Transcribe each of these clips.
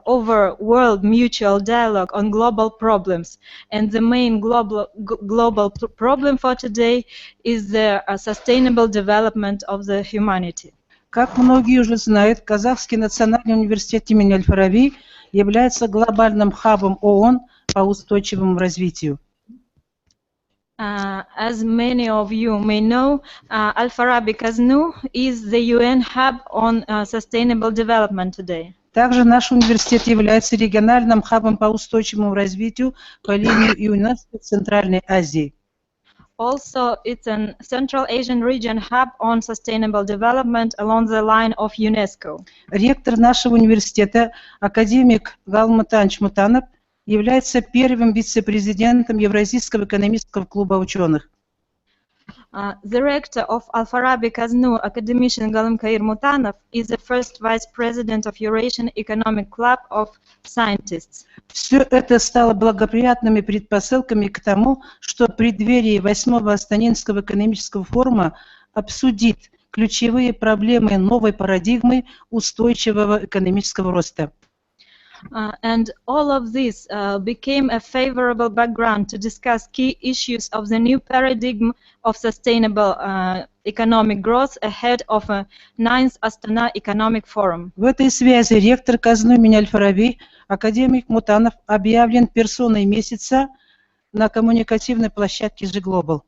over world mutual dialogue on global problems, and the main global problem for today is the sustainable development of the humanity. Как многие уже знают, Казахский национальный университет имени Аль-Фараби является глобальным хабом ООН по устойчивому развитию. As many of you may know, Al-Farabi Kaznu is the UN hub on sustainable development today. Также наш университет является региональным хабом по устойчивому развитию по линии ЮНЕСКО в Центральной Азии. Also, it's a Central Asian region hub on sustainable development along the line of UNESCO. Ректор нашего университета, академик Галмутан Мутанов, является первым вице-президентом Евразийского экономического клуба ученых. The rector of Al-Farabi Kaznu, academician Galamkair Mutanov, is the first vice president of Eurasian Economic Club of Scientists. Все это стало благоприятными предпосылками к тому, что в преддверии 8-го Астанинского экономического форума обсудит ключевые проблемы новой парадигмы устойчивого экономического роста. And all of this became a favorable background to discuss key issues of the new paradigm of sustainable economic growth ahead of a 9th Astana Economic Forum. В этой связи ректор Казну имени Аль-Фараби, академик Мутанов, объявлен персоной месяца на коммуникативной площадке G-Global.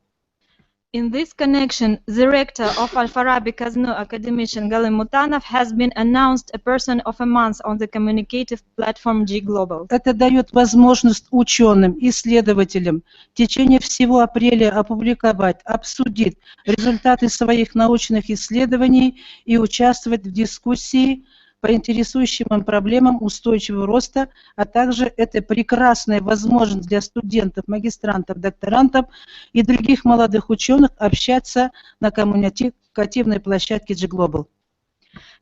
In this connection, the rector of Al-Farabi Kaznu, academician Galim Mutanov, has been announced a person of a month on the communicative platform G-Global. Это дает возможность ученым, исследователям в течение всего апреля опубликовать, обсудить результаты своих научных исследований и участвовать в дискуссии по интересующим им проблемам устойчивого роста, а также это прекрасная возможность для студентов, магистрантов, докторантов и других молодых ученых общаться на коммуникативной площадке G-Global.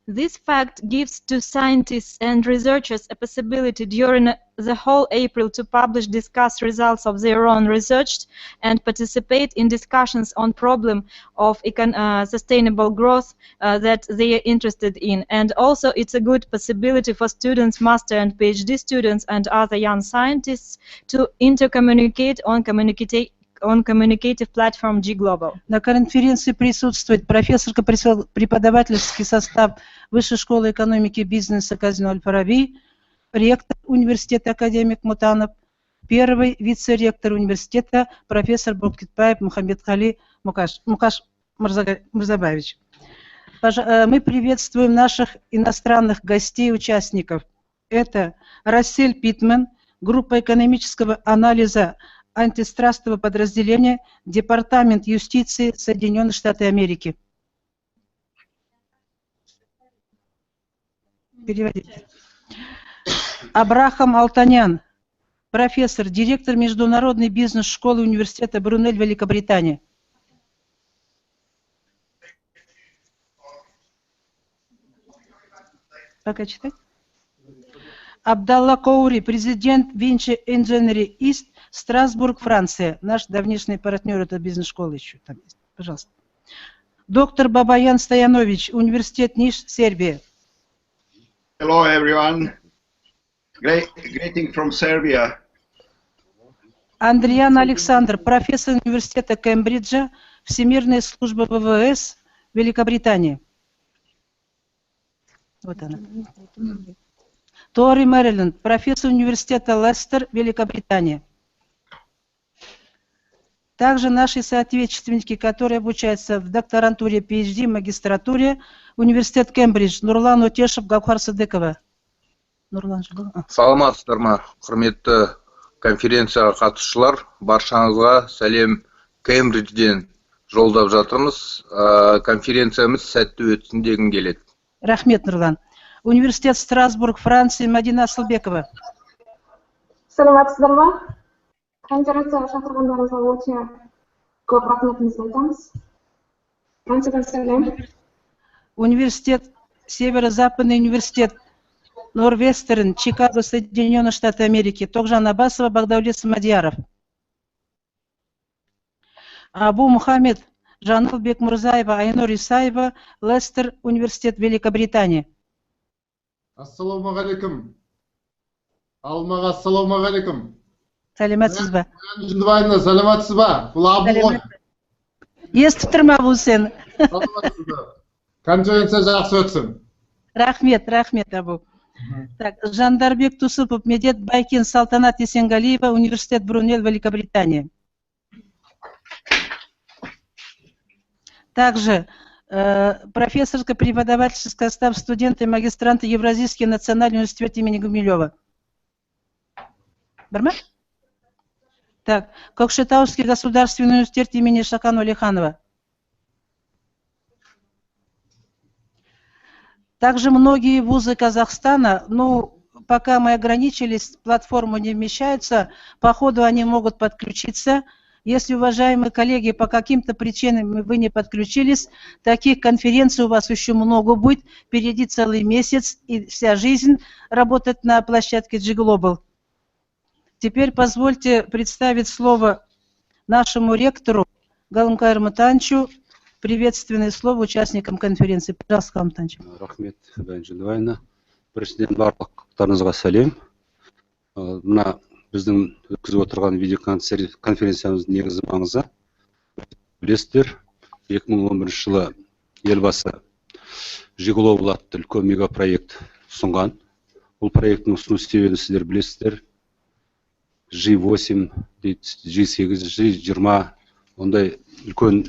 This fact gives to scientists and researchers a possibility during the whole April to publish, discuss results of their own research and participate in discussions on problem of sustainable growth that they are interested in. And also it's a good possibility for students, master and PhD students and other young scientists to intercommunicate on communicative platform G-Global. На конференции присутствует профессор-преподавательский состав Высшей школы экономики и бизнеса Казну Аль-Фараби, ректор университета академик Мутанов, первый вице-ректор университета профессор Буркитбаев Мухаммедхали Мукаш Мурзабаевич. Мы приветствуем наших иностранных гостей и участников. Это Рассель Питман, группа экономического анализа антистрастового подразделения, Департамент юстиции Соединенных Штатов Америки. Переводите. Абрахам Алтанян, профессор, директор международной бизнес-школы университета Брунель, Великобритания. Пока читать. Абдалла Коури, президент Винчи Engineering East, Страсбург, Франция. Наш давнишний партнер, это бизнес-школа еще там есть. Пожалуйста. Доктор Бабаян Стоянович, университет Ниш, Сербия. Hello everyone. Greeting from Serbia. Андриан Александр, профессор университета Кембриджа, Всемирная служба ВВС, Великобритания. Вот она. Тори Мэриленд, профессор университета Лестер, Великобритания. Также наши соотечественники, которые обучаются в докторантуре, PhD, магистратуре, университет Кембридж, Нурлан Утешев, Гаухар Садыкова. Нурлан же был? Саламатсыздар ма, құрметті конференцияға қатысушылар, баршаңызға сәлем Кембриджден жолдап жатырмыз. Конференциямыз сәтті өтсін дегім келеді. Рахмет, Нурлан. Университет Страсбург, Франция, Мадина Асылбекова. Саламатсыздар ма? Конференцияға шақырғандарыңызға өте көп рахметімізді айтамыз. Франциядан сәлем. Университет, Северо-Западный университет, Норвестерн, Чикаго, Соединенные Штаты Америки, Тогжан Абасова, Багдавлет Самадьяров. Абу Мухаммед, Жанылбек Мурзаева, Айнур Исаева, Лестер, университет Великобритании. Ассалаумағалейкум. Алмаға ассалаумағалейкум. Сәлеметсіз бе? Жындыбайына сәлеметсіз ба? Бұл Абу ғой. Естіп тұрмын Абу сен. Конференция жақсы өтсін. Рахмет, рахмет Абу. Так, Жандарбек Тусупов, Медет Байкин, Салтанат Есенгалиева, Университет Брунель, Великобритания. Также профессорско-преподавательский состав студенты и магистранты Евразийский национальный университет имени Гумилева. Барма? Так, Кокшетауский государственный университет имени Шакана Алиханова. Также многие вузы Казахстана, ну, пока мы ограничились, платформу не вмещаются, по ходу они могут подключиться. Если, уважаемые коллеги, по каким-то причинам вы не подключились, таких конференций у вас еще много будет, впереди целый месяц и вся жизнь работать на площадке G-Global. Теперь позвольте представить слово нашему ректору Галымкайру Мутанчу, приветственное слово участникам конференции. Пожалуйста, Галым Мутанч. Рахмет, Жындыбайына. Біріншіден барлықтарыңызға сәлем. Мына біздің өткізіп отырған видеоконференциямыздың негізгі маңызы. Білесіздер, 2011 жылы елбасы G-Global атты үлкен мегапроект ұсынған. Бұл проекттің ұсыну себебін сіздер білесіздер. G8, G8, G20, ондай үлкен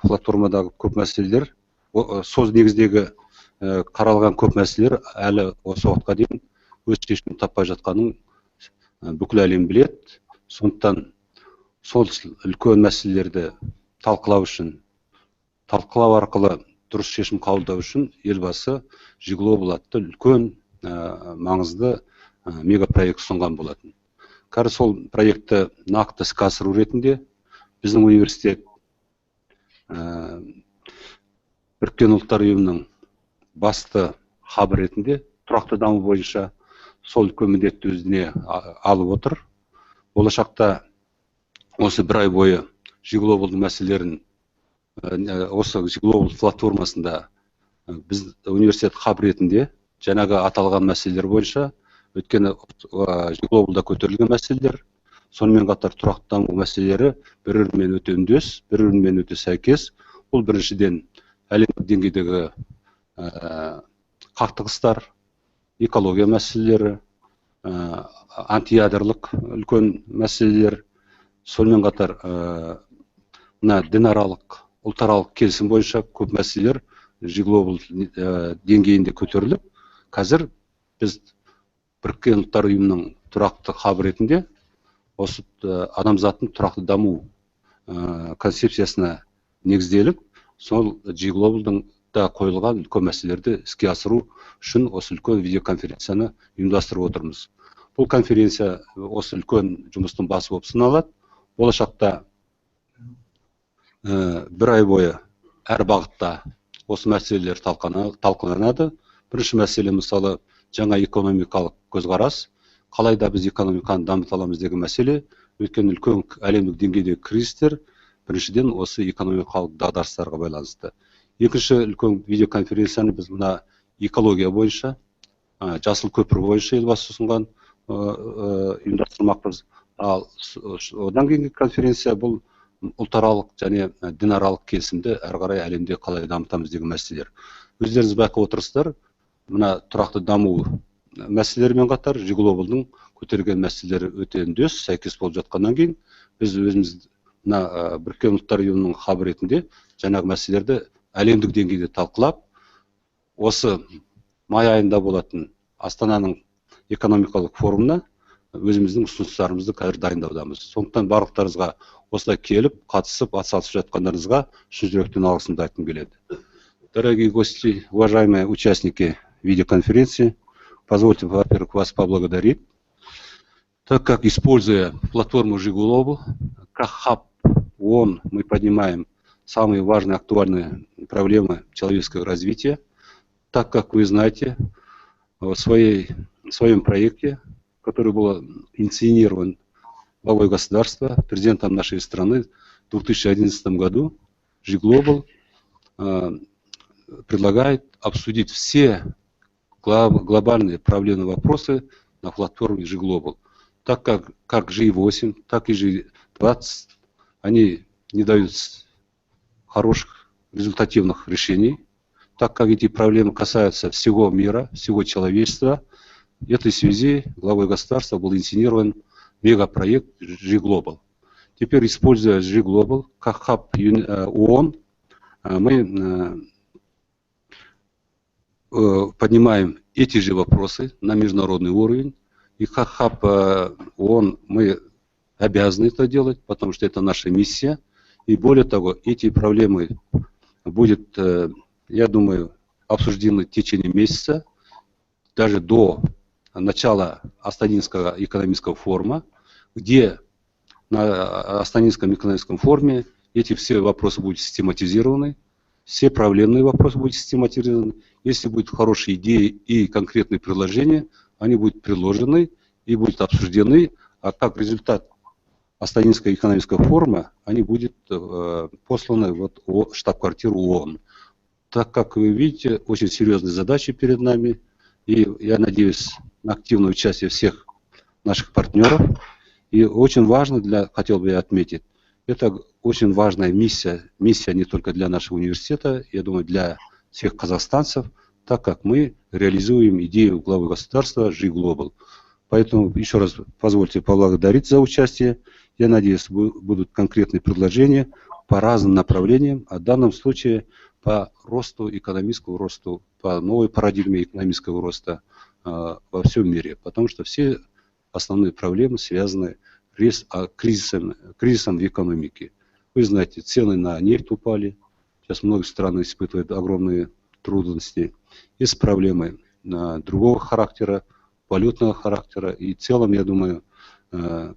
платформадағы көп мәселелер, соз негіздегі қаралған көп мәселелер әлі осы уақытқа дейін өз шешімін таппай жатқанын бүкіл әлем біледі. Сондықтан сол үлкен мәселелерді талқылау арқылы дұрыс шешім қабылдау үшін елбасы G-Global атты үлкен маңызды мегапроект ұсынған болатын. Қазір сол проектті нақты іске асыру ретінде біздің университет Біріккен ұлттар ұйымының басты хабы ретінде тұрақты даму бойынша сол үлкен міндетті өзіне алып отыр. Болашақта осы бір ай бойы G-Global мәселелерін осы G-Global платформасында біз университет хаб ретінде жаңағы аталған мәселелер бойынша өйткені G-Globalда көтерілген мәселелер, сонымен қатар тұрақты даму мәселелері бір-бірімен өте үндес, бір-бірімен өте сәйкес. Бұл біріншіден әлемдік деңгейдегі қақтығыстар, экология мәселелері, антиядролық үлкен мәселелер, сонымен қатар дінаралық, ұлтаралық келісім бойынша көп мәселелер G-Global деңгейінде көтеріліп, қазір біз Біріккен ұлттар ұйымының тұрақты хаб ретінде осы адамзаттың тұрақты даму концепциясына негізделіп, сол G-Global'дың да қойылған үлкен мәселелерді іске асыру үшін осы үлкен видеоконференцияны ұйымдастырып отырмыз. Бұл конференция осы үлкен жұмыстың басы болып саналады. Болашақта бір ай бойы әр бағытта осы мәселелер талқыланады. Бірінші мәселе мысалы жаңа экономикалық көзқарас, қалай да біз экономиканы дамыта аламыз деген мәселе. Өйткені үлкен әлемдік деңгейдегі кризистер біріншіден осы экономикалық дағдарыстарға байланысты. Екінші үлкен видеоконференцияны біз мына экология бойынша, жасыл көпір бойынша елбасы ұсынған ұйымдастырмақпыз. Ал одан кейінгі конференция бұл ұлтаралық және дінаралық келісімді әрі қарай әлемде қалай дамытамыз деген мәселелер. Өздеріңіз байқап отырсыздар, мына тұрақты даму мәселелерімен қатар G-Global'дың көтерген мәселелері өте үндес, сәйкес болып жатқаннан кейін біз өзіміз мына Біріккен ұлттар ұйымының хабы ретінде жаңағы мәселелерді әлемдік деңгейде талқылап, осы май айында болатын Астананың экономикалық форумына өзіміздің ұсыныстарымызды қазір дайындаудамыз. Сондықтан барлықтарыңызға осылай келіп, қатысып, атсалысып жатқандарыңызға шын жүректен алғысымды айтқым келеді. Дорогие гости, уважаемые участники видеоконференции, позвольте, во-первых, вас поблагодарить, так как, используя платформу G-Global, как хаб ООН, мы поднимаем самые важные, актуальные проблемы человеческого развития, так как вы знаете, в своем проекте, который был инициирован главой государства, президентом нашей страны в 2011 году, G-Global предлагает обсудить все глобальные проблемные вопросы на платформе G-Global. Так как G8, так и G20, они не дают хороших результативных решений, так как эти проблемы касаются всего мира, всего человечества. В этой связи главой государства был инициирован мегапроект G-Global. Теперь, используя G-Global как хаб ООН, мы поднимаем эти же вопросы на международный уровень. И как хаб ООН мы обязаны это делать, потому что это наша миссия. И более того, эти проблемы будут, я думаю, обсуждены в течение месяца, даже до начала Астанинского экономического форума, где на Астанинском экономическом форуме эти все вопросы будут систематизированы, все проблемные вопросы будут систематизированы. Если будут хорошие идеи и конкретные предложения, они будут предложены и будут обсуждены, а как результат Астанинского экономического форума, они будут посланы в штаб-квартиру ООН. Так как вы видите, очень серьезные задачи перед нами, и я надеюсь на активное участие всех наших партнеров. И очень важно, хотел бы я отметить, это очень важная миссия не только для нашего университета, я думаю, для всех казахстанцев, так как мы реализуем идею главы государства G-Global. Поэтому еще раз позвольте поблагодарить за участие. Я надеюсь, будут конкретные предложения по разным направлениям, а в данном случае по росту, экономическому росту, по новой парадигме экономического роста во всем мире. Потому что все основные проблемы связаны с кризисом в экономике. Вы знаете, цены на нефть упали. Сейчас многие страны испытывают огромные трудности. Есть проблемы другого характера, валютного характера. И в целом, я думаю,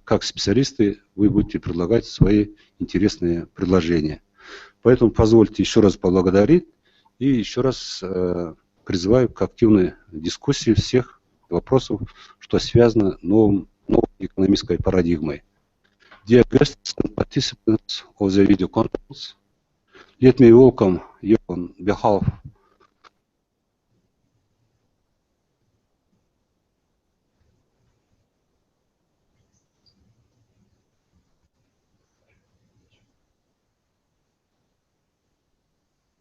как специалисты, вы будете предлагать свои интересные предложения. Поэтому позвольте еще раз поблагодарить и еще раз призываю к активной дискуссии всех вопросов, что связано с новой экономической парадигмой. Dear guests and participants of the video conference, let me welcome you on behalf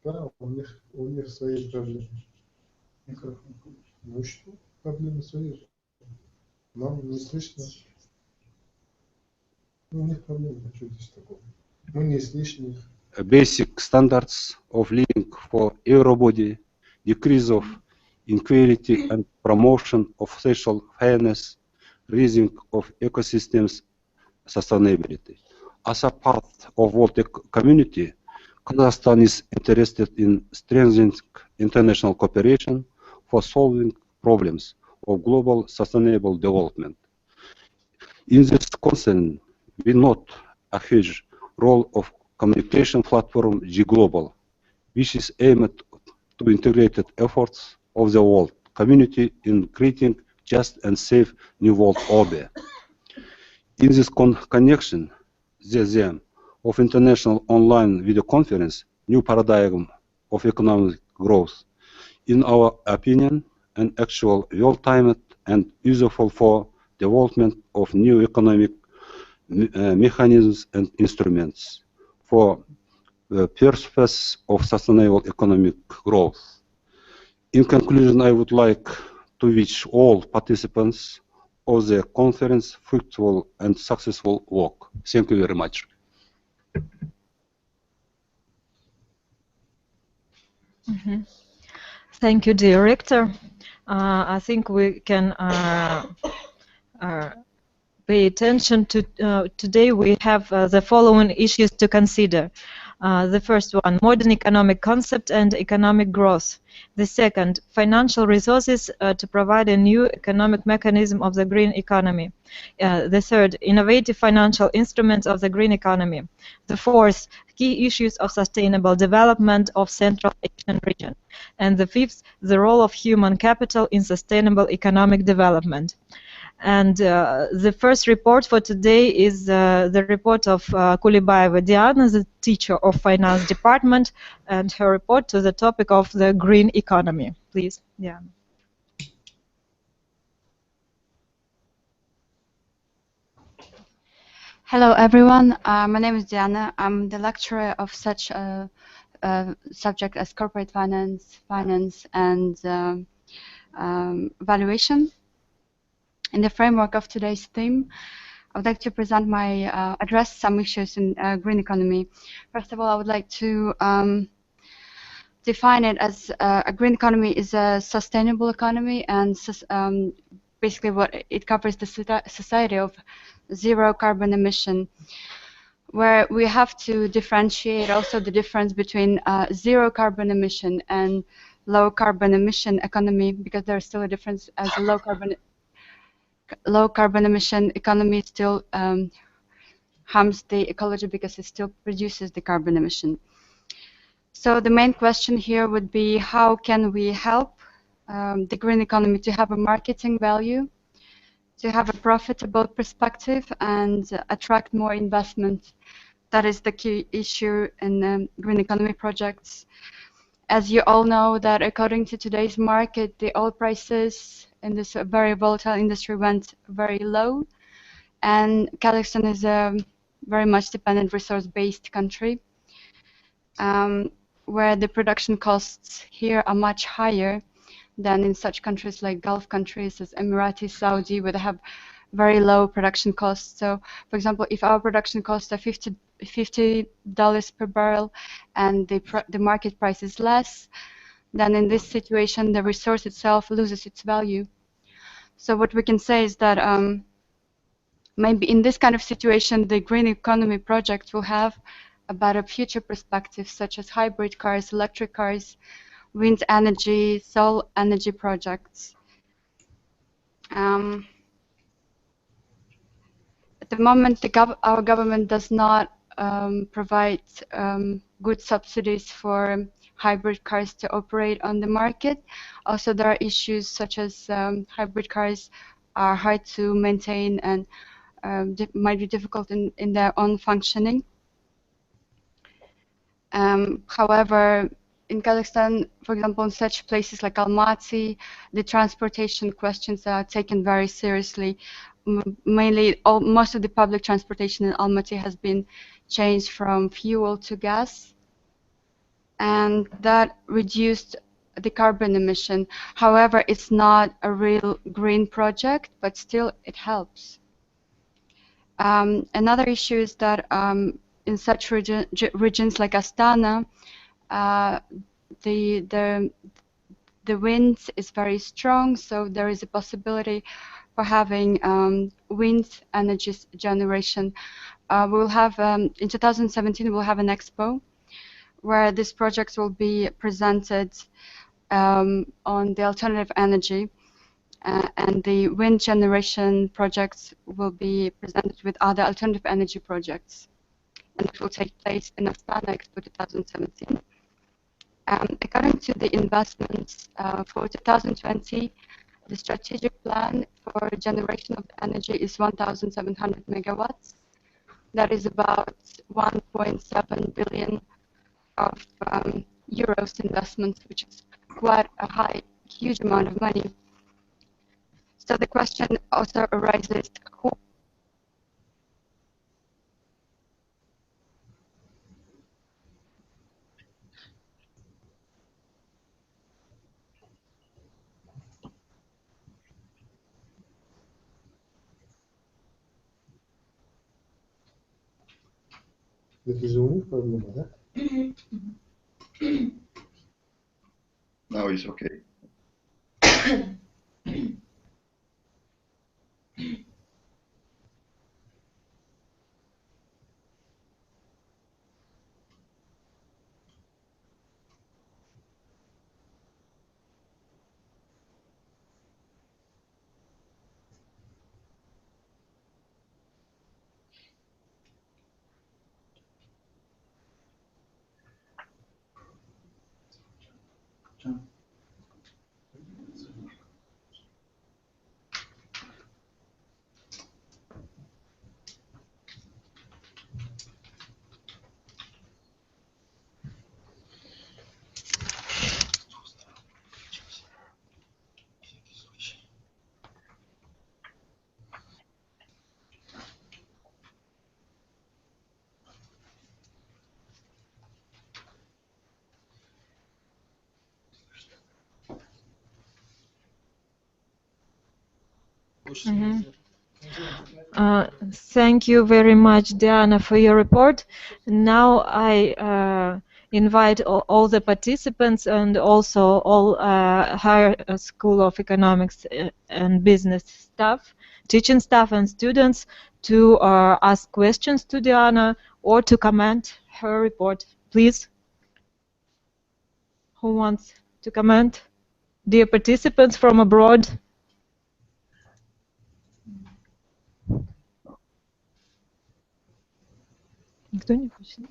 Да, у них свои проблемы. Ну что, проблемы свои. Нам не слышно. Ну, у них проблемы, что здесь такого? Мы не слышны. basic standards of living for everybody, decrease of inequality and promotion of social fairness, raising of ecosystems sustainability. As a part of world community, Kazakhstan is interested in strengthening international cooperation for solving problems of global sustainable development. In this concern, we note a huge role of communication platform G-Global, which is aimed to integrated efforts of the world community in creating just and safe new world order. In this connection, the aim of international online video conference, new paradigm of economic growth, in our opinion, an actual well-timed and useful for development of new economic mechanisms and instruments for the purpose of sustainable economic growth. In conclusion, I would like to wish all participants of the conference fruitful and successful work. Thank you very much. Thank you, Director. I think we can pay attention to today. We have the following issues to consider. The first one, modern economic concept and economic growth. The second, financial resources to provide a new economic mechanism of the green economy. The third, innovative financial instruments of the green economy. The fourth, key issues of sustainable development of Central Asian region. And the fifth, the role of human capital in sustainable economic development. And the first report for today is the report of Kulibayeva Diana, the teacher of finance department, and her report to the topic of the green economy. Please, Diana. Hello, everyone. My name is Diana. I'm the lecturer of such a subject as corporate finance, and valuation. In the framework of today's theme, I would like to present address some issues in green economy. First of all, I would like to define it as a green economy is a sustainable economy, and basically what it covers the society of zero carbon emission, where we have to differentiate also the difference between zero carbon emission and low carbon emission economy, because there's still a difference, as a low carbon emission economy still harms the ecology because it still produces the carbon emission. So the main question here would be, how can we help the green economy to have a marketing value, to have a profitable perspective, and attract more investment? That is the key issue in green economy projects. As you all know, that according to today's market, the oil prices in this very volatile industry went very low, and Kazakhstan is a very much dependent resource-based country, where the production costs here are much higher than in such countries like Gulf countries as Emirati, Saudi, where they have very low production costs. So, for example, if our production costs are $50 per barrel and the market price is less, then in this situation the resource itself loses its value. So what we can say is that maybe in this kind of situation the green economy project will have a better future perspective, such as hybrid cars, electric cars, wind energy, solar energy projects. At the moment, our government does not provide good subsidies for hybrid cars to operate on the market. Also, there are issues such as hybrid cars are hard to maintain and might be difficult in their own functioning. However, in Kazakhstan, for example, in such places like Almaty, the transportation questions are taken very seriously. Mainly, most of the public transportation in Almaty has been changed from fuel to gas, and that reduced the carbon emission. However, it's not a real green project, but still it helps. Another issue is that in such regions like Astana, the wind is very strong, so there is a possibility for having wind energy generation. We'll have in 2017 we'll have an expo where these projects will be presented on the alternative energy, and the wind generation projects will be presented with other alternative energy projects, and it will take place in Astana Expo 2017. According to the investments for 2020, the strategic plan for generation of energy is 1,700 megawatts. That is about 1.7 billion of euros investments, which is quite a huge amount of money. So the question also arises, who This is only problem, huh? Now it's okay. Thank you very much, Diana, for your report. Now I invite all the participants and also all higher School of Economics and Business staff, teaching staff and students to ask questions to Diana or to comment her report. Please. Who wants to comment? Dear participants from abroad. Никто не хочет.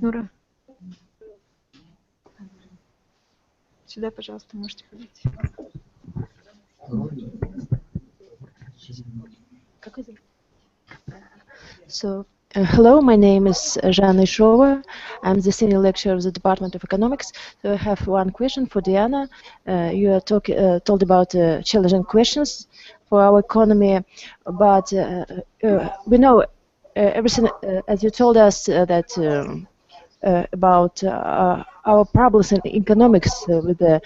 Нура. Сюда, пожалуйста, можете подойти. Какой зовут? So, hello, my name is Zhana Ishova. I'm the senior lecturer of the Department of Economics. So I have one question for Diana. You are told about challenging questions for our economy, but we know everything, as you told us, that about our problems in economics with the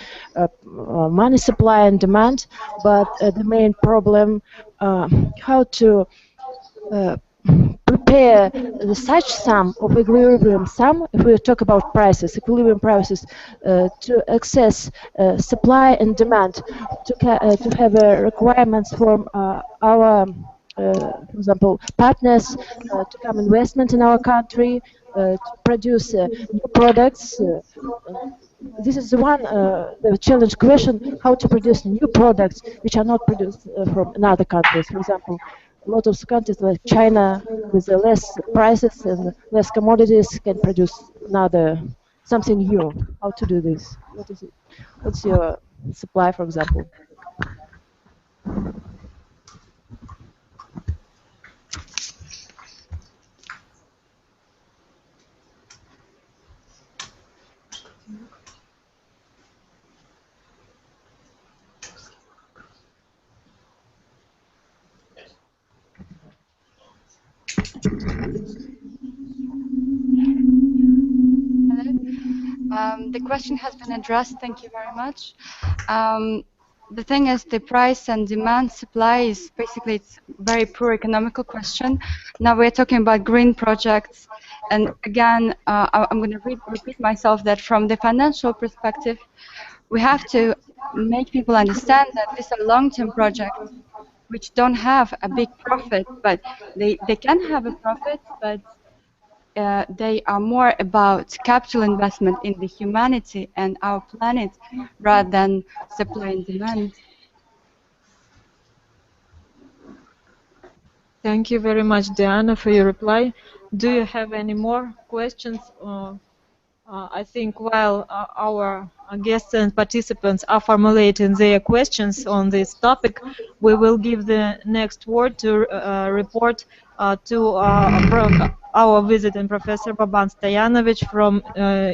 money supply and demand, but the main problem, how to prepare such sum of equilibrium sum, if we talk about prices, equilibrium prices, to access supply and demand, to have requirements from our, for example, partners to come investment in our country, to produce new products. This is the challenge question, how to produce new products which are not produced from another countries. For example, a lot of countries like China, with less prices and less commodities, can produce something new. How to do this? What is it? What's your supply, for example? The question has been addressed. Thank you very much. The thing is, the price and demand supply is basically it's very poor economical question. Now we're talking about green projects, and again, I'm going to repeat myself that from the financial perspective, we have to make people understand that these are long-term projects which don't have a big profit, but they can have a profit, but they are more about capital investment in the humanity and our planet rather than supply and demand. Thank you very much, Diana, for your reply. Do you have any more questions? I think while our guests and participants are formulating their questions on this topic, we will give the next word to report to our visiting Professor Boban Stojanovic from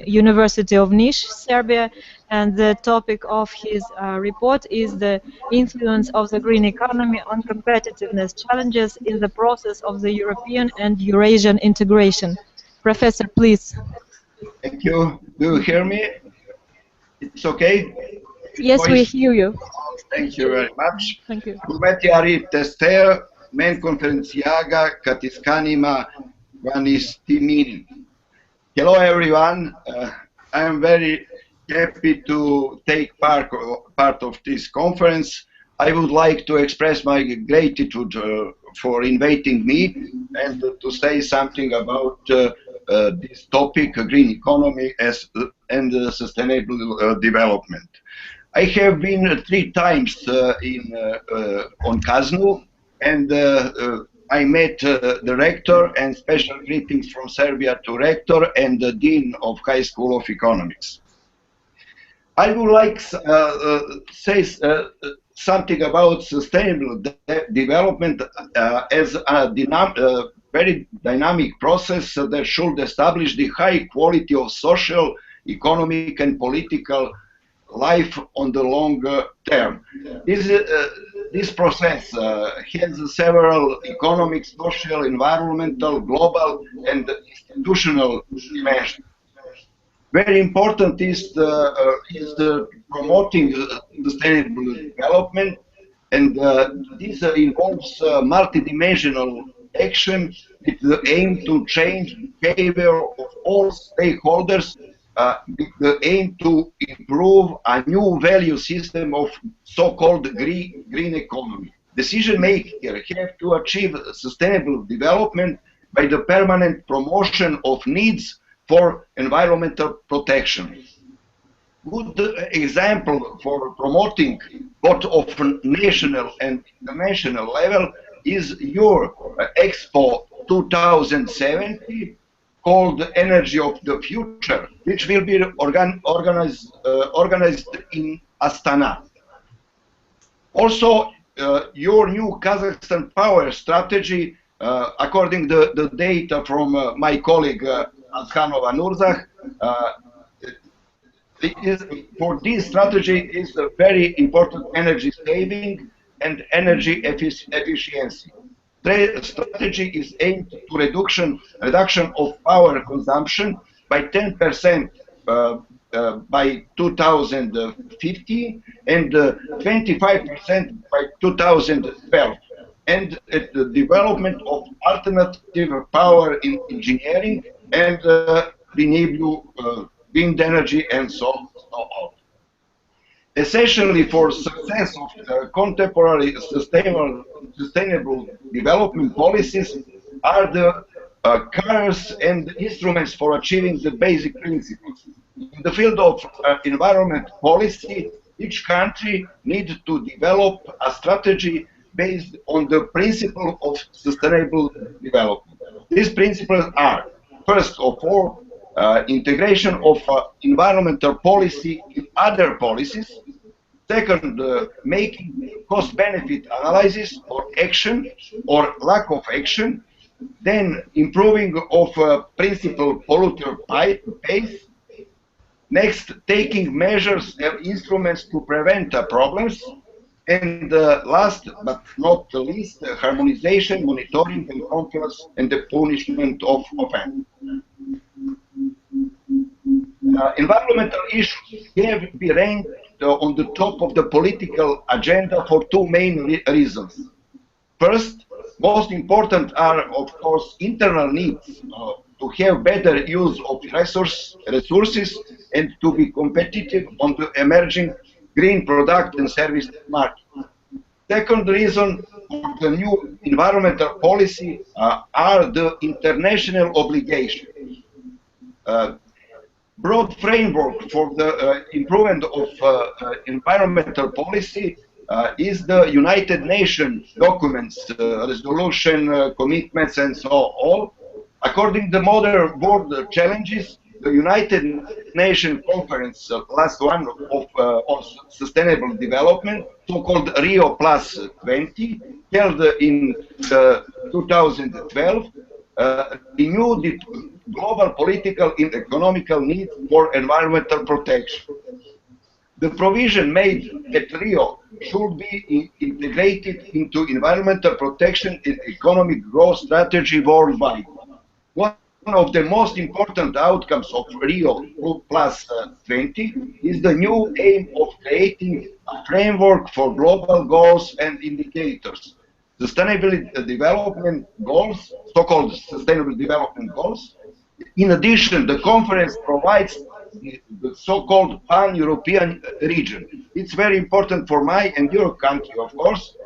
University of Niš, Serbia, and the topic of his report is the influence of the green economy on competitiveness challenges in the process of the European and Eurasian integration. Professor, please. Thank you. Do you hear me? It's okay? Yes, we hear you. Thank you very much. Thank you. Următoarea testare, men conferențiaga, catiscanima, vanistimini. Hello everyone. I am very happy to take part of this conference. I would like to express my gratitude for inviting me and to say something about this topic, green economy and sustainable development. I have been 3 times on Kaznu, and I met the rector, and special greetings from Serbia to rector and the dean of High School of Economics. I would like to say something about sustainable development as a very dynamic process that should establish the high quality of social, economic and political life on the long term. This process has several economic, social, environmental, global and institutional dimensions. Very important is the promoting sustainable development, and this involves multidimensional action with the aim to change behavior of all stakeholders, with the aim to improve a new value system of so-called green economy. Decision makers have to achieve sustainable development by the permanent promotion of needs for environmental protection. Good example for promoting both of national and international level is your Expo 2070 called Energy of the Future, which will be organized in Astana. Also, your new Kazakhstan power strategy, according to the data from my colleague Azhanova Nurzakh, for this strategy is a very important energy saving and energy efficiency. The strategy is aimed to reduction of power consumption by 10% by 2050 and 25% by 2012, and the development of alternative power in engineering and renewable wind energy and so on. Essentially, for success of contemporary sustainable development policies are the cards and instruments for achieving the basic principles. In the field of environment policy, each country needs to develop a strategy based on the principle of sustainable development. These principles are, first of all, integration of environmental policy in other policies. Second, making cost-benefit analysis or action or lack of action. Then improving of principle polluter pays. Next, taking measures and instruments to prevent problems. And last but not the least, harmonization, monitoring, and compliance and the punishment of offense. Environmental issues have been ranked on the top of the political agenda for two main reasons. First, most important are, of course, internal needs to have better use of resources and to be competitive on the emerging green product and service market. Second reason for the new environmental policy are the international obligations. Broad framework for the improvement of environmental policy is the United Nations documents, resolution, commitments, and so on. According to modern world challenges, the United Nations Conference, last one on sustainable development, so-called Rio Plus 20, held in 2012, renewed the global political and economical need for environmental protection. The provision made at Rio should be integrated into environmental protection and economic growth strategy worldwide. One of the most important outcomes of Rio Plus 20 is the new aim of creating a framework for global goals and indicators. Sustainable development goals, so-called sustainable development goals. In addition, the conference provides the so-called pan-European region. It's very important for my and your country, of course,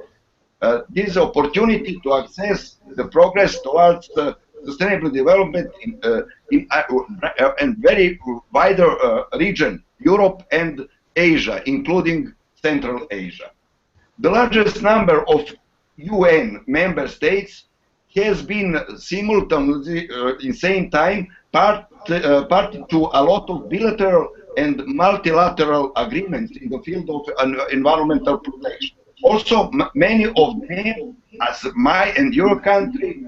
this opportunity to access the progress towards sustainable development in very wider region, Europe and Asia, including Central Asia. The largest number of UN member states has been simultaneously, in same time, party to a lot of bilateral and multilateral agreements in the field of environmental protection. Also, many of them, as my and your country,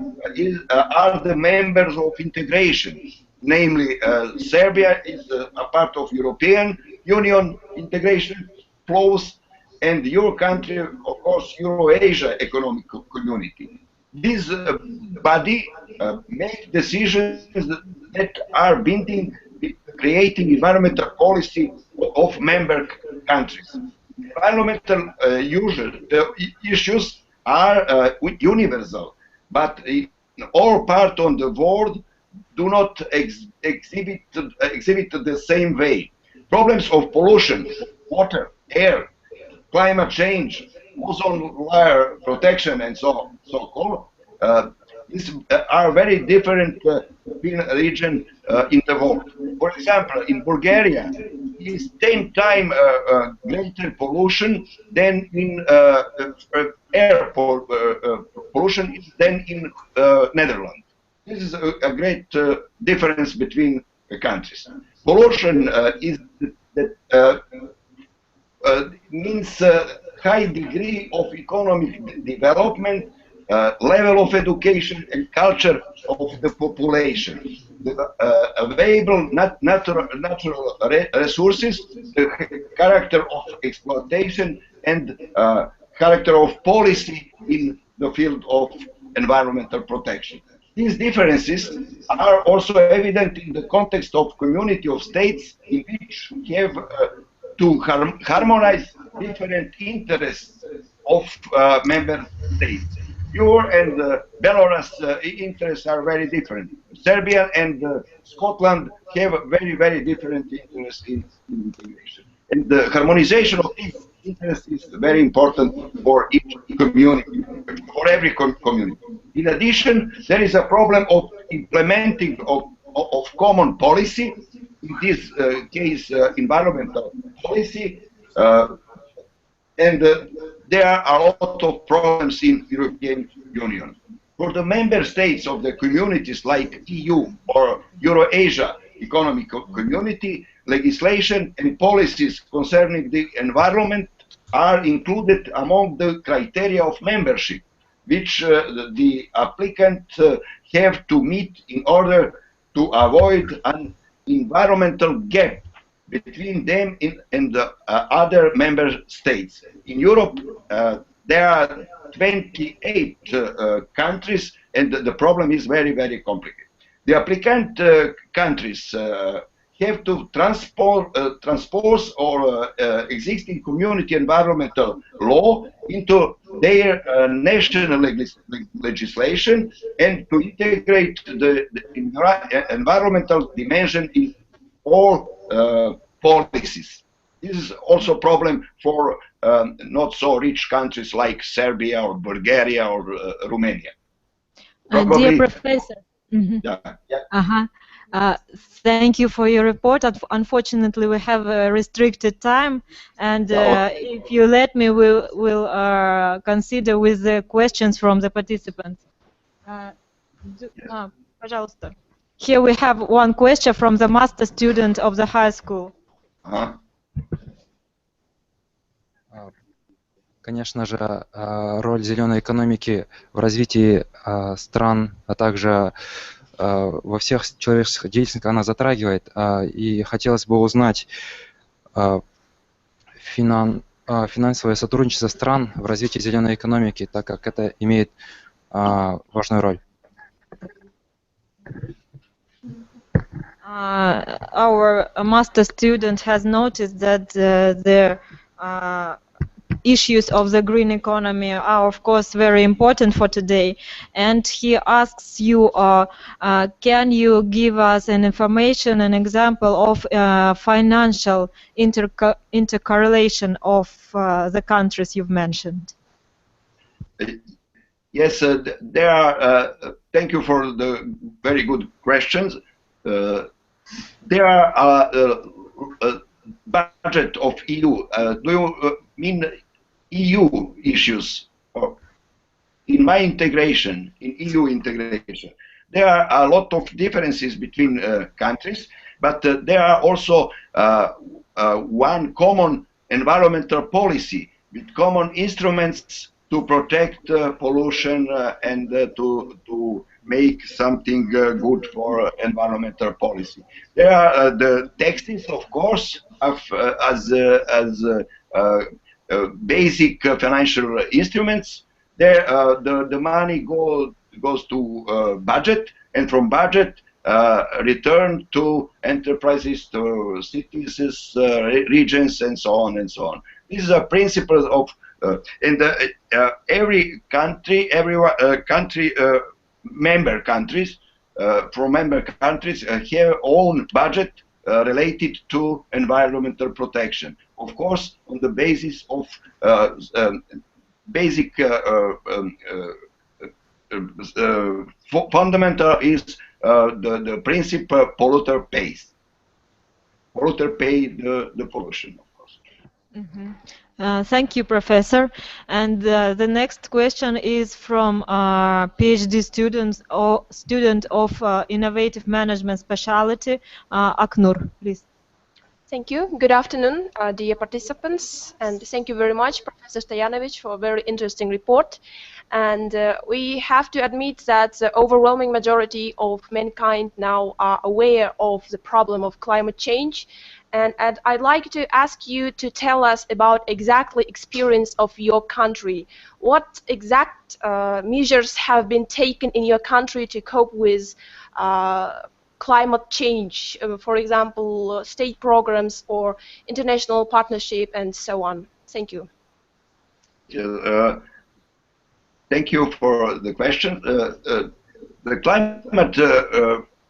are the members of integration. Namely, Serbia is a part of European Union integration flows, and your country, of course, Euro-Asia Economic Community. This body make decisions that are binding with creating environmental policy of member countries. Environmental issues are universal, but in all parts of the world do not exhibit the same way. Problems of pollution, water, air, climate change, ozone layer protection, and so on. These are very different regions in the world. For example, in Bulgaria, is 10 times greater pollution than in air pollution than in Netherlands. This is a great difference between the countries. Pollution means high degree of economic development, level of education and culture of the population, the available natural resources, the character of exploitation, and character of policy in the field of environmental protection. These differences are also evident in the context of community of states in which we have to harmonize different interests of member states. Your and Belarus interests are very different. Serbia and Scotland have very different interests in integration. And the harmonization of these interests is very important for each community, for every community. In addition, there is a problem of implementing of common policy, in this case environmental policy, and there are a lot of problems in European Union. For the member states of the communities like EU or Euro-Asia Economic Community, legislation and policies concerning the environment are included among the criteria of membership, which the applicant have to meet in order to avoid an environmental gap between them and the other member states. In Europe, there are 28 countries, and the problem is very complicated. The applicant countries have to transpose or existing community environmental law into their national legislation and to integrate the environmental dimension in all policies. This is also a problem for not so rich countries like Serbia or Bulgaria or Romania. Dear Professor, yeah. Thank you for your report. Unfortunately, we have a restricted time, and if you let me, we'll consider with the questions from the participants. Пожалуйста. Here we have one question from the master student of the high school. Конечно же, роль зеленой экономики в развитии стран, а также во всех человеческих деятельностях она затрагивает. И хотелось бы узнать финансовое сотрудничество стран в развитии зеленой экономики, так как это имеет важную роль. Our master student has noticed that the issues of the green economy are, of course, very important for today, and he asks you, can you give us an information, an example of financial intercorrelation of the countries you've mentioned? Yes, there are. Thank you for the very good questions. There are budget of EU. Do you mean EU issues? Or in my integration, in EU integration, there are a lot of differences between countries, but there are also one common environmental policy with common instruments to protect pollution and to make something good for environmental policy. There are the taxes, of course, as basic financial instruments. There, the money goes to budget, and from budget return to enterprises, to cities, regions, and so on and so on. This is a principle of every country, member countries have own budget related to environmental protection. Of course, on the basis of basic fundamental is the principle polluter pays. Polluter pay the pollution, of course. Mm-hmm. Thank you, Professor. And the next question is from PhD student of Innovative Management Specialty, Aknur, please. Thank you. Good afternoon, dear participants, and thank you very much, Professor Stojanovic, for a very interesting report. And we have to admit that the overwhelming majority of mankind now are aware of the problem of climate change. And I'd like to ask you to tell us about exactly experience of your country. What exact measures have been taken in your country to cope with climate change, for example, state programs or international partnership and so on? Thank you. Thank you for the question. The climate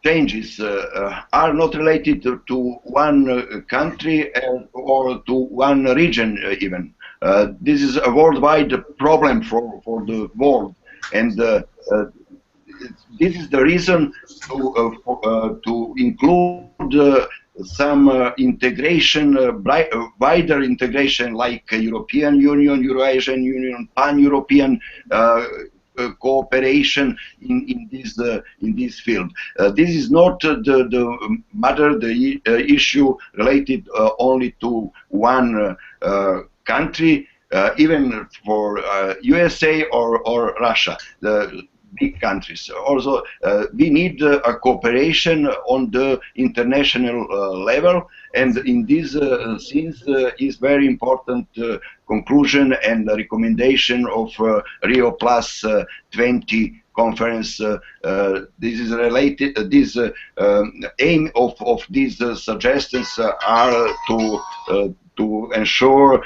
changes are not related to one country or to one region even. This is a worldwide problem for the world, and this is the reason to include some integration, wider integration, like European Union, Eurasian Union, Pan-European cooperation in this field. This is not the issue related only to one country, even for USA or Russia. The big countries. Also, we need a cooperation on the international level, and in this sense is very important conclusion and recommendation of Rio Plus 20 conference. This is related. This aim of these suggestions are to ensure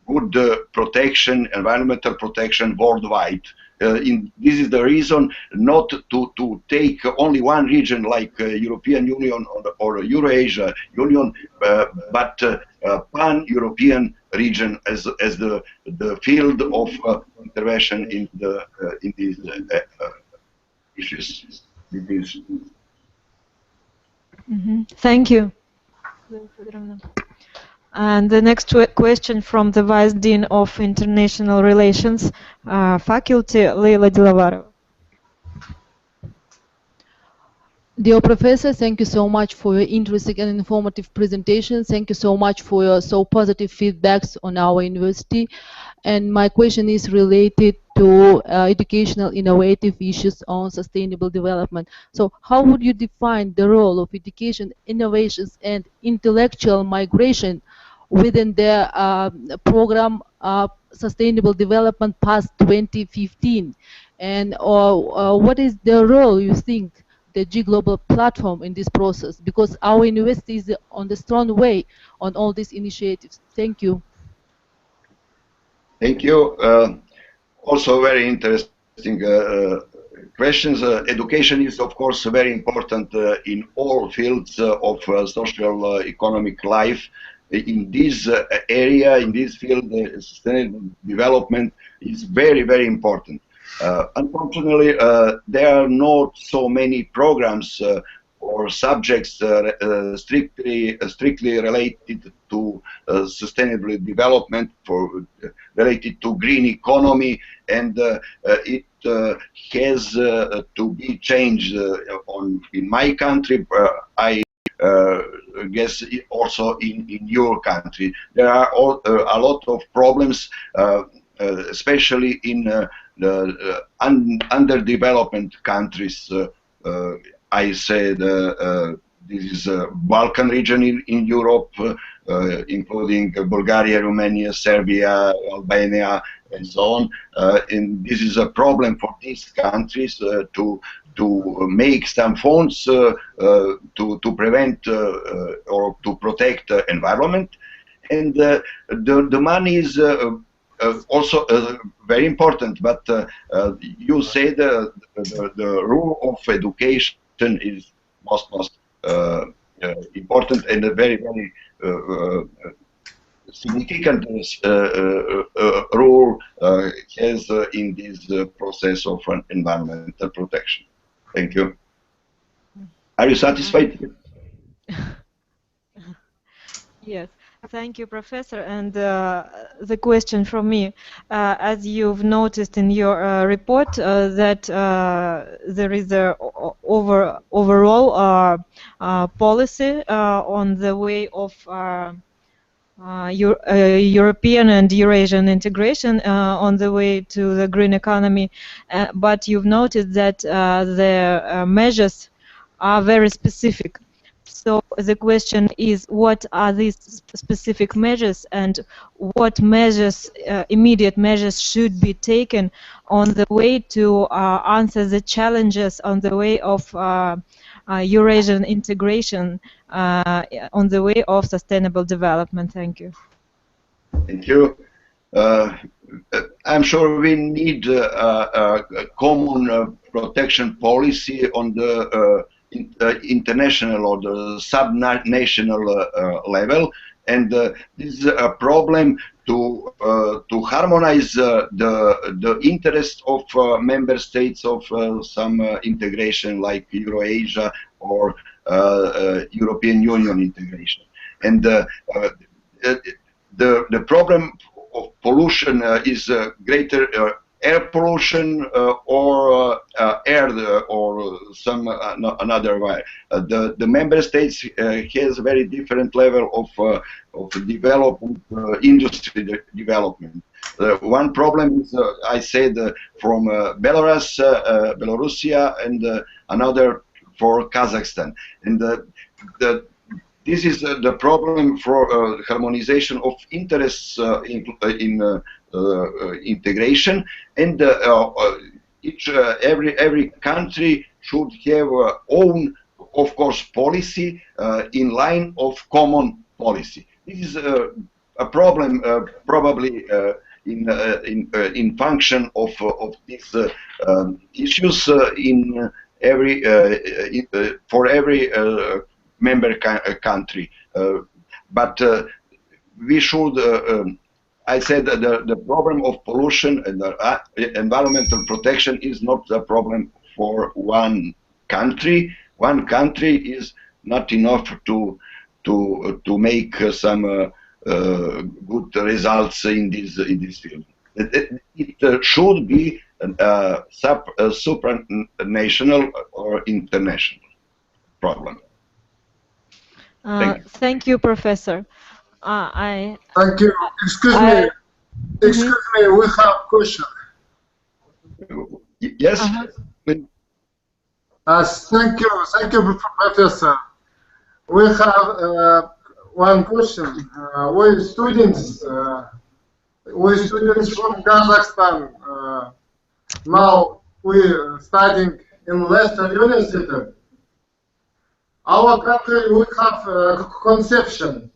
good protection, environmental protection worldwide. This is the reason not to take only one region like European Union or Eurasia Union, but pan-European region as the field of intervention in these issues. Mm-hmm. Thank you. And the next question from the Vice Dean of International Relations Faculty, Leila Dilavarova. Dear Professor, thank you so much for your interesting and informative presentation. Thank you so much for your so positive feedbacks on our university. And my question is related to educational innovative issues on sustainable development. So how would you define the role of education, innovations, and intellectual migration within the program Sustainable Development past 2015? And what is the role you think the G Global platform in this process? Because our university is on the strong way on all these initiatives. Thank you. Thank you. Also very interesting questions. Education is of course very important in all fields of social economic life. In this area, in this field, sustainable development is very, very important. Unfortunately, there are not so many programs or subjects strictly related to sustainable development, related to green economy, and it has to be changed. In my country, I guess also in your country, there are a lot of problems, especially in the underdeveloped countries. I said this is Balkan region in Europe, including Bulgaria, Romania, Serbia, Albania, and so on. And this is a problem for these countries to make some funds to prevent or to protect environment, and the money is also very important. But you said the role of education is most important and a very significant role has in this process of environmental protection. Thank you. Are you satisfied? Yes. Thank you, Professor. And the question from me, as you've noticed in your report, that there is a overall policy on the way of European and Eurasian integration on the way to the green economy, but you've noted that the measures are very specific. So the question is, what are these specific measures, and what measures, immediate measures, should be taken on the way to answer the challenges on the way of Eurasian integration, on the way of sustainable development? Thank you. Thank you. I'm sure we need a common protection policy on the international or the sub-national level, and this is a problem to harmonize the interest of member states of some integration like Eurasia or European Union integration. And the problem of pollution is greater air pollution or air or some another way. The member states has a very different level of development, industry development. One problem is, I said, from Belarusia, and another for Kazakhstan. And this is the problem for harmonization of interests in integration, and every country should have own, of course, policy in line of common policy. This is a problem probably in function of these issues in every for every member country, but we should. I said that the problem of pollution and environmental protection is not a problem for one country. One country is not enough to make some good results in this field. It should be supranational or international problem. Thank you, Professor. Thank you. Excuse me, we have a question. Yes. Thank you, Professor. We have one question. We students from Kazakhstan. Now we studying in Western University. Our country, we have conception.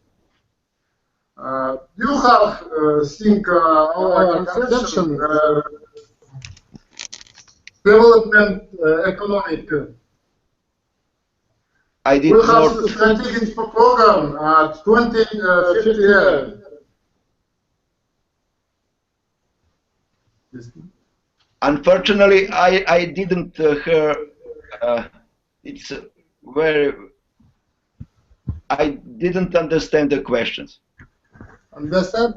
You have think our conception development economic. I did we not. Have strategic program 2050 year. Unfortunately, I didn't hear. It's very. I didn't understand the questions. Understand?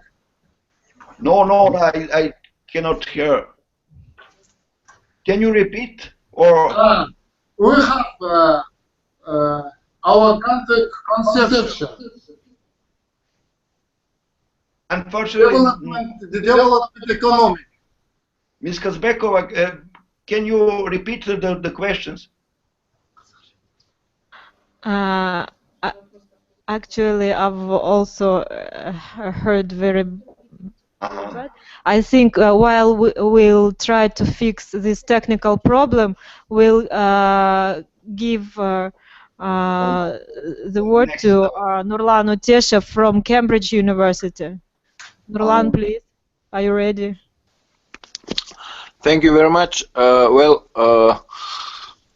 No, I cannot hear. Can you repeat? Or we have our country conception. Unfortunately, development economic. Ms. Kazbekova, can you repeat the questions? Actually, I've also heard very Right? I think while we'll try to fix this technical problem, we'll give the word to Nurlan Utesha from Cambridge University. Nurlan, please, are you ready? Thank you very much.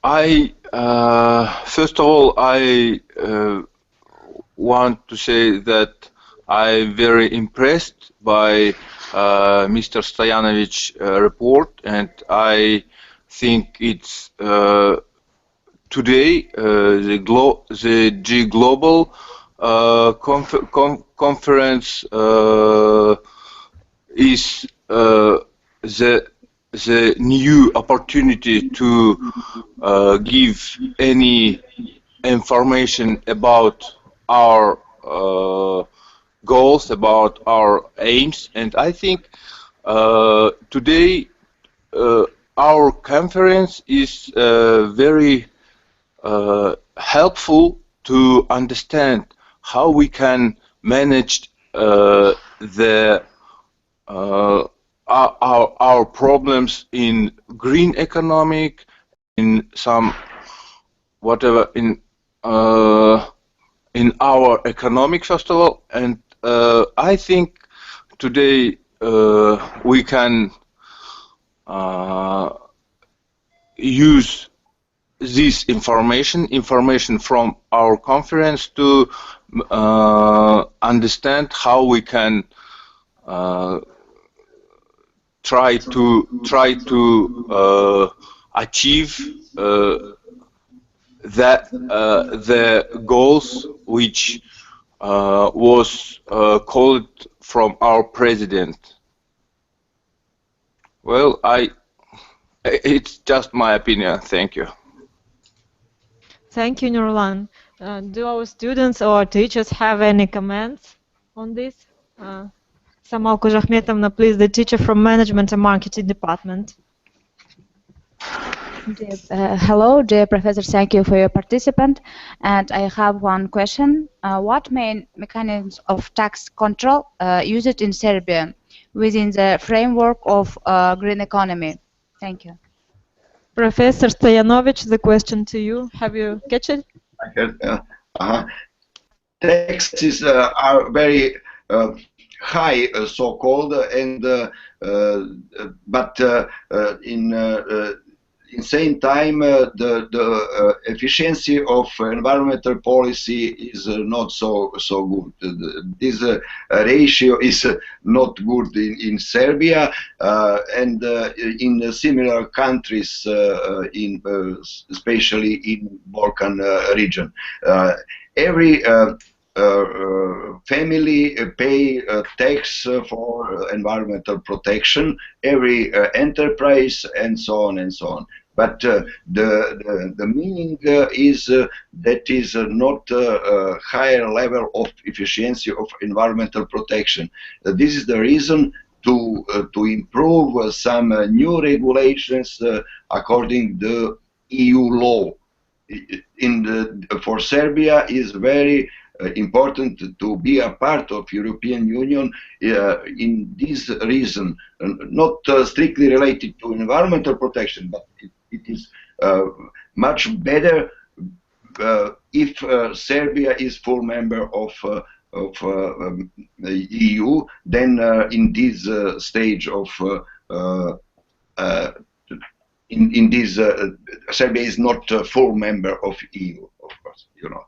I first of all, I want to say that I'm very impressed by Mr. Stoyanovich report, and I think it's today the G Global conference is the new opportunity to give any information about our goals, about our aims, and I think today our conference is very helpful to understand how we can manage our problems in green economic, in some whatever in our economic first of all, and I think today we can use this information from our conference to understand how we can try to achieve the goals which was called from our president. Well, it's just my opinion. Thank you. Thank you, Nurlan. Do our students or teachers have any comments on this? Samal Kujahmetovna, please, the teacher from Management and Marketing Department. Hello, dear professor. Thank you for your participant. And I have one question. What main mechanisms of tax control used in Serbia within the framework of green economy? Thank you. Professor Stoyanovich, the question to you. Have you catch it? Taxes are very high, so-called, and but in same time the efficiency of environmental policy is not so good. This ratio is not good in Serbia and in similar countries, especially in Balkan region. Every family pay tax for environmental protection, every enterprise, and so on and so on. But the meaning is that is not a higher level of efficiency of environmental protection. This is the reason to improve some new regulations according to EU law. For Serbia is very important to be a part of European Union in this reason, not strictly related to environmental protection, but it is much better if Serbia is full member of the EU than in this stage of in this Serbia is not a full member of EU, of course, you know.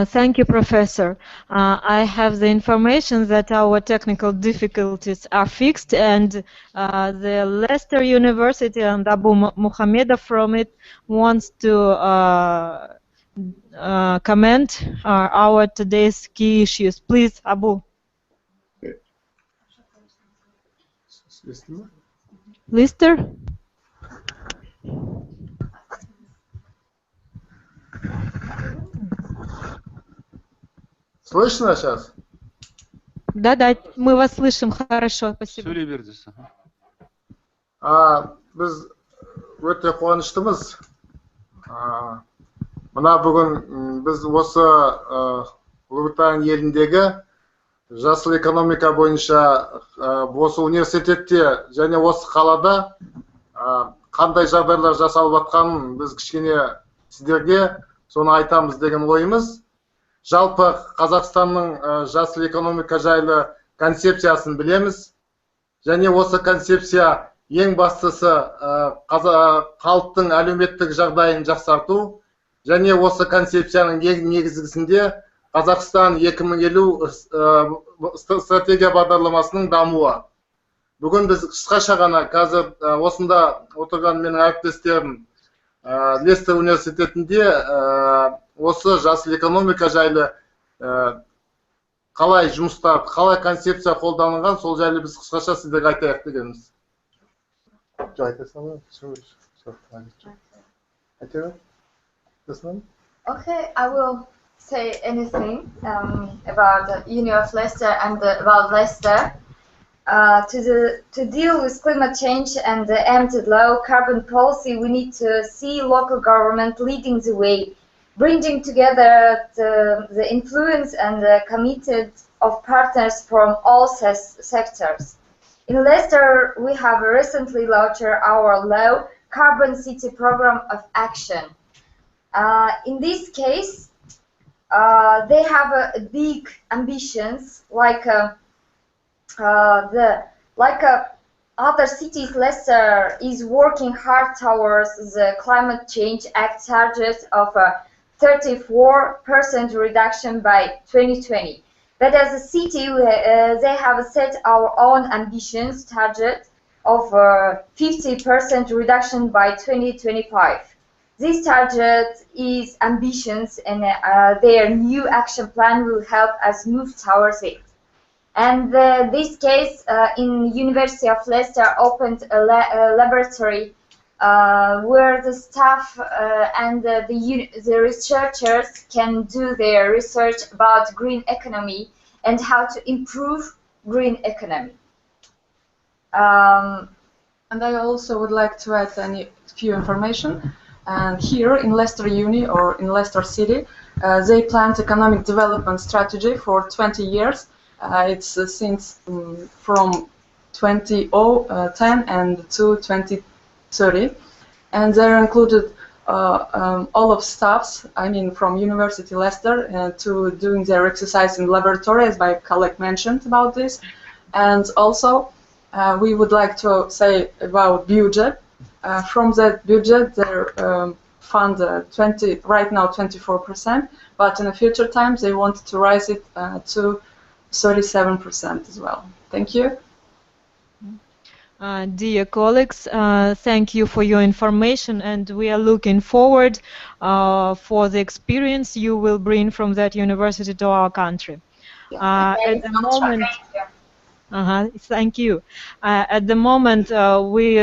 Thank you, Professor. I have the information that our technical difficulties are fixed, and the Leicester University and Abu Muhammeda from it wants to comment our today's key issues. Please, Abu. Leicester? Слышно сейчас? Да, мы вас слышим хорошо, спасибо. Біз өте қуаныштымыз. Мына бүгін біз осы Ұлыбритания еліндегі жасыл экономика бойынша осы университетте және осы қалада қандай жағдайлар жасалып жатқанын біз кішкене сіздерге соны айтамыз деген ойымыз. Жалпы Қазақстанның жасыл экономика жайлы концепциясын білеміз. Және осы концепция ең бастысы халықтың әлеуметтік жағдайын жақсарту. Және осы концепцияның негізгісінде Қазақстан 2050 стратегия бағдарламасының дамуы. Бүгін біз қысқаша ғана қазір осында отырған менің әріптестерім Лестер университетінде осы жасыл экономика жайлы қалай жұмыстар, қалай концепция қолданылған, сол жайлы біз қысқаша сіздерге айтайық дегенбіз. Okay, I will say anything about the Uni of Leicester and about Leicester. To deal with climate change and aim at low carbon policy, we need to see local government leading the way, bringing together the influence and the committed of partners from all sectors. In Leicester, we have recently launched our low carbon city program of action. In this case, they have big ambitions, like other cities. Leicester is working hard towards the Climate Change Act target of a 34% reduction by 2020. But as a city, they have set our own ambitions target of 50% reduction by 2025. This target is ambitious, and their new action plan will help us move towards it. And this case, in University of Leicester opened a laboratory where the staff and the researchers can do their research about green economy and how to improve green economy. And I also would like to add a few information. And here in Leicester Uni or in Leicester City, they planned economic development strategy for 20 years. It's since from 2010 and to 2030, and there included all of staffs, I mean from University Leicester, to doing their exercise in laboratory, as my colleague mentioned about this. And also we would like to say about budget. From that budget, they fund right now 24%, but in the future times they want to raise it to 37% as well. Thank you. Dear colleagues, thank you for your information, and we are looking forward for the experience you will bring from that university to our country. At the moment, thank you. At the moment, we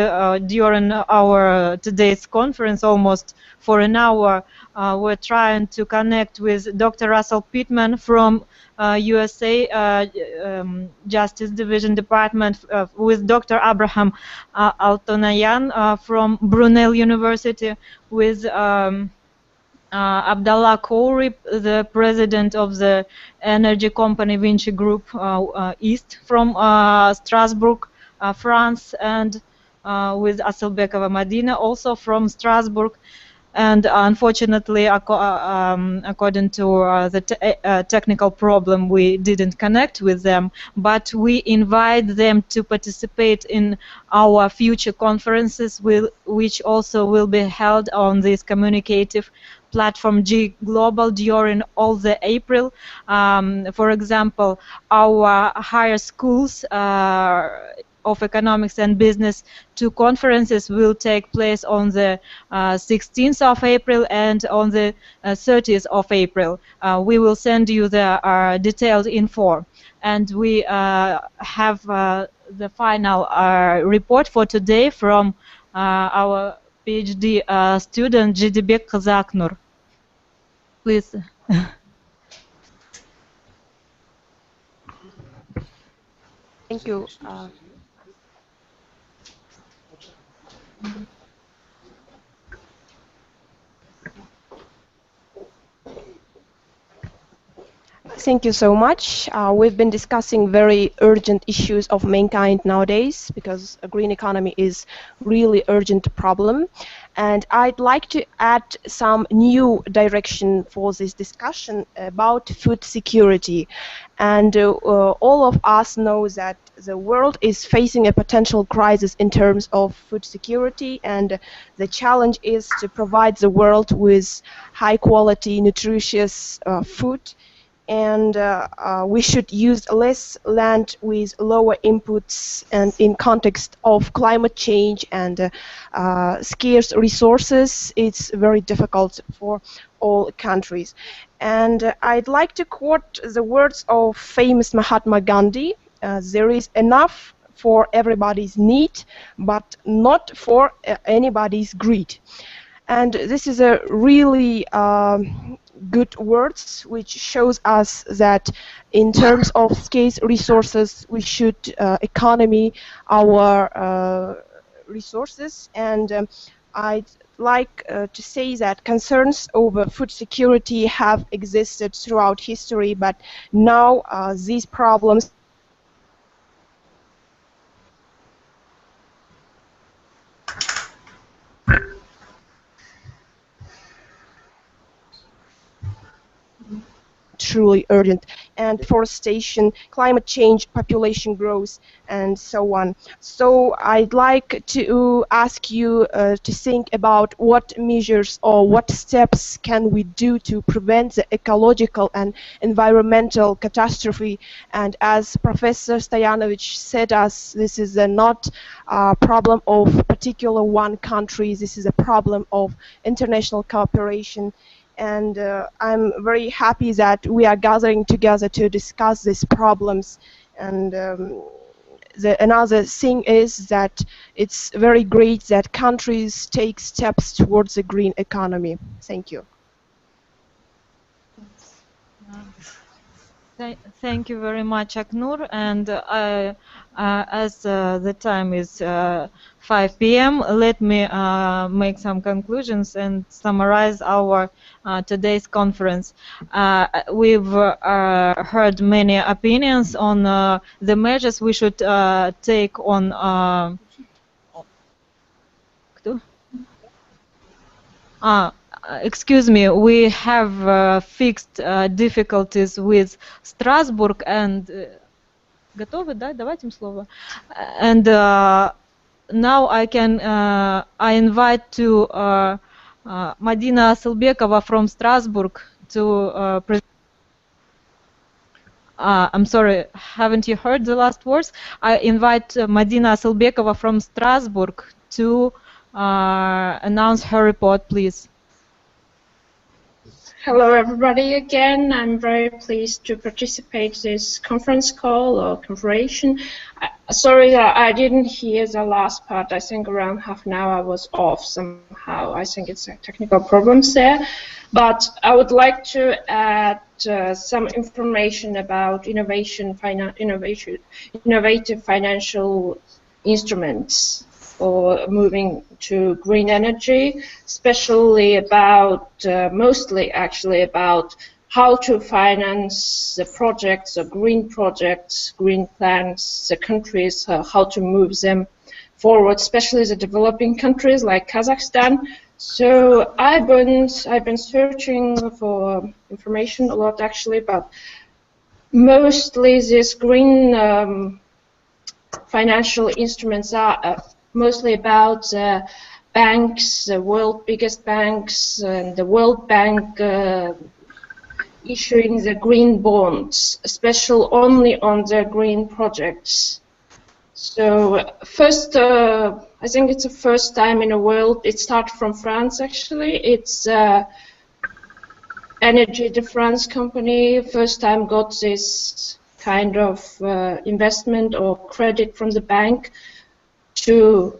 during our today's conference, almost for an hour, we're trying to connect with Dr. Russell Pittman from USA Justice Division Department, with Dr. Abraham Altonayan from Brunel University, with Abdallah Kouri, the president of the energy company Vinci Group East from Strasbourg, France, and with Aselbekova Madina, also from Strasbourg. And unfortunately, according to the technical problem, we didn't connect with them, but we invite them to participate in our future conferences, which also will be held on this communicative platform G Global during all the April. For example, our higher schools of economics and business, 2 conferences will take place on the 16th of April and on the 30th of April. We will send you the detailed info. And we have the final report for today from our PhD student, Jidibek Kazaknur. Please. Thank you. thank you so much. We've been discussing very urgent issues of mankind nowadays because a green economy is really urgent problem. And I'd like to add some new direction for this discussion about food security. And all of us know that the world is facing a potential crisis in terms of food security, and the challenge is to provide the world with high quality, nutritious food. And we should use less land with lower inputs, and in context of climate change and scarce resources, it's very difficult for all countries. And I'd like to quote the words of famous Mahatma Gandhi: there is enough for everybody's need, but not for anybody's greed. And this is a really good words, which shows us that in terms of scarce resources, we should economy our resources. And I'd like to say that concerns over food security have existed throughout history, but now these problems truly urgent, and deforestation, climate change, population growth, and so on. So I'd like to ask you to think about what measures or what steps can we do to prevent the ecological and environmental catastrophe. And as Professor Stojanovic said us, this is not a problem of particular one country, this is a problem of international cooperation. And I'm very happy that we are gathering together to discuss these problems. And another thing is that it's very great that countries take steps towards the green economy. Thank you. Thank you very much, Aknur. And as the time is 5 p.m., let me make some conclusions and summarize our today's conference. We've heard many opinions on the measures we should take on excuse me, we have fixed difficulties with Strasbourg and готовы, да? Давайте им слово. And now I invite to Madina Asylbekova from Strasbourg to present. I'm sorry, haven't you heard the last words? I invite Madina Asylbekova from Strasbourg to announce her report, please. Hello everybody again. I'm very pleased to participate in this conference call or conversation. Sorry that I didn't hear the last part. I think around half an hour I was off somehow. I think it's technical problems there. But I would like to add some information about innovative financial instruments for moving to green energy, especially about, mostly actually about how to finance the projects, the green projects, green plans, the countries, how to move them forward, especially the developing countries like Kazakhstan. So I've been searching for information a lot actually, but mostly these green financial instruments are mostly about banks, the world's biggest banks, and the World Bank issuing the green bonds, especially only on the green projects. So first, I think it's the first time in the world, it started from France actually, it's Energy de France company, first time got this kind of investment or credit from the bank to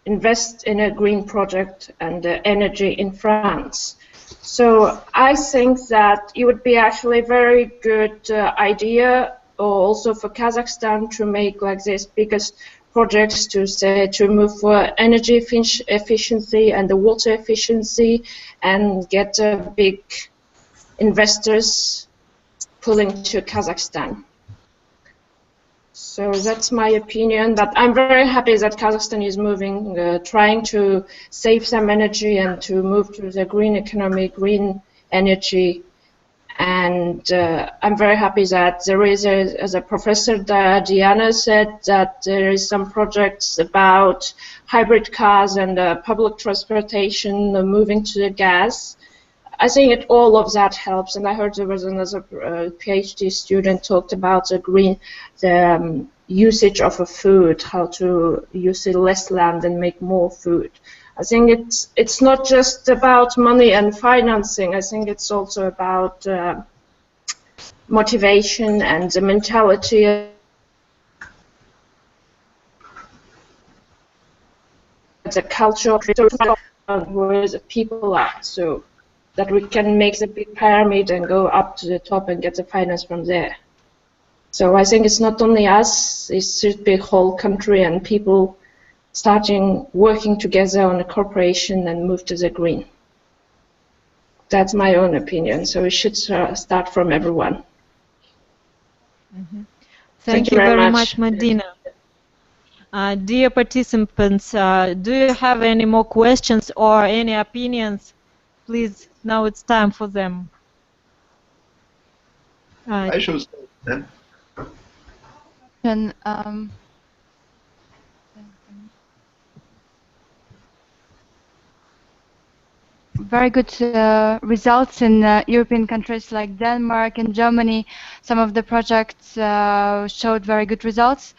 invest in a green project and energy in France. So I think that it would be actually a very good idea also for Kazakhstan to make like this biggest projects to move for energy efficiency and the water efficiency and get big investors pulling to Kazakhstan. So that's my opinion, but I'm very happy that Kazakhstan is moving, trying to save some energy and to move to the green economy, green energy. And I'm very happy that there is, as a professor Diana said, that there is some projects about hybrid cars and public transportation moving to the gas. I think all of that helps, and I heard there was another PhD student talked about the usage of a food, how to use less land and make more food. I think it's not just about money and financing. I think it's also about motivation and the mentality. The culture of where the people are, so that we can make the big pyramid and go up to the top and get the finance from there. So I think it's not only us, it should be a whole country and people starting working together on a corporation and move to the green. That's my own opinion, so we should start from everyone. Mm-hmm. Thank you very much, Madina. Dear participants, do you have any more questions or any opinions? Please, now it's time for them. I should say that. Very good results in European countries like Denmark and Germany. Some of the projects showed very good results.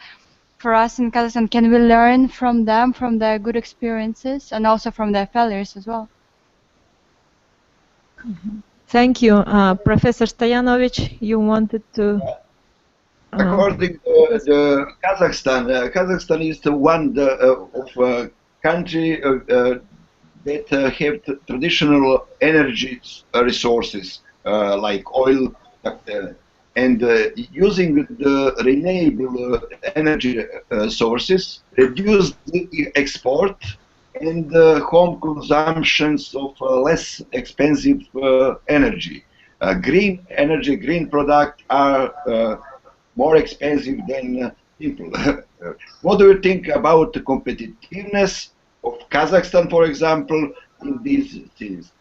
For us in Kazakhstan, can we learn from them, from their good experiences, and also from their failures as well? Thank you. Professor Stoyanovich, you wanted to... According to Kazakhstan, Kazakhstan is the one of country that have traditional energy resources like oil, and using the renewable energy sources, reduce the export and home consumptions of less expensive energy. Green energy, green products are more expensive than people. What do you think about the competitiveness of Kazakhstan, for example, in these things?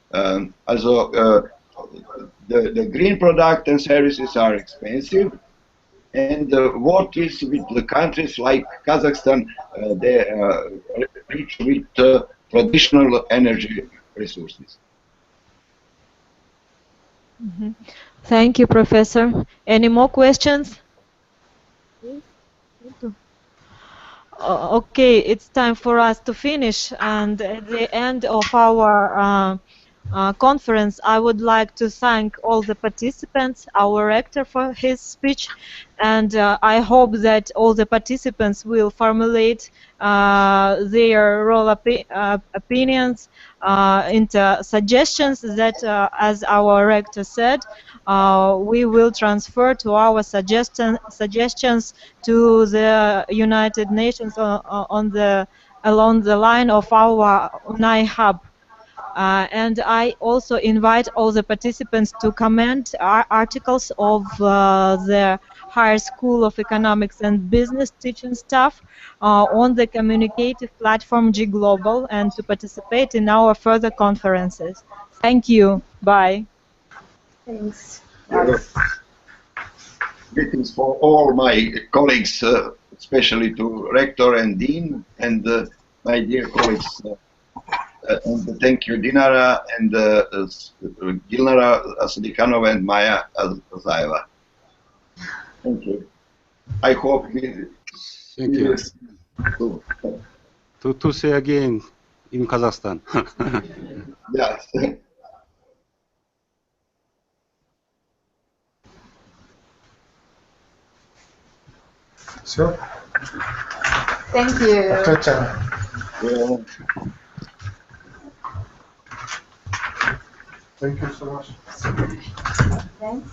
The green product and services are expensive, and what is with the countries like Kazakhstan, they rich with traditional energy resources? Thank you, Professor. Any more questions? Okay, it's time for us to finish, and at the end of our conference, I would like to thank all the participants, our rector for his speech, and I hope that all the participants will formulate their role opinions into suggestions that, as our rector said, we will transfer to our suggestions to the United Nations along the line of our UNAI hub. And I also invite all the participants to comment articles of the Higher School of Economics and Business teaching staff on the communicative platform G Global, and to participate in our further conferences. Thank you. Bye. Thanks. Greetings for all my colleagues, especially to Rector and Dean, and my dear colleagues. And thank you, Dinara and Gilnara Sadikanova and Maya Azayeva. Thank you. I hope we... Thank you. To see again in Kazakhstan. Yes. Sure. Thank you. Yeah. Thank you so much. Thanks.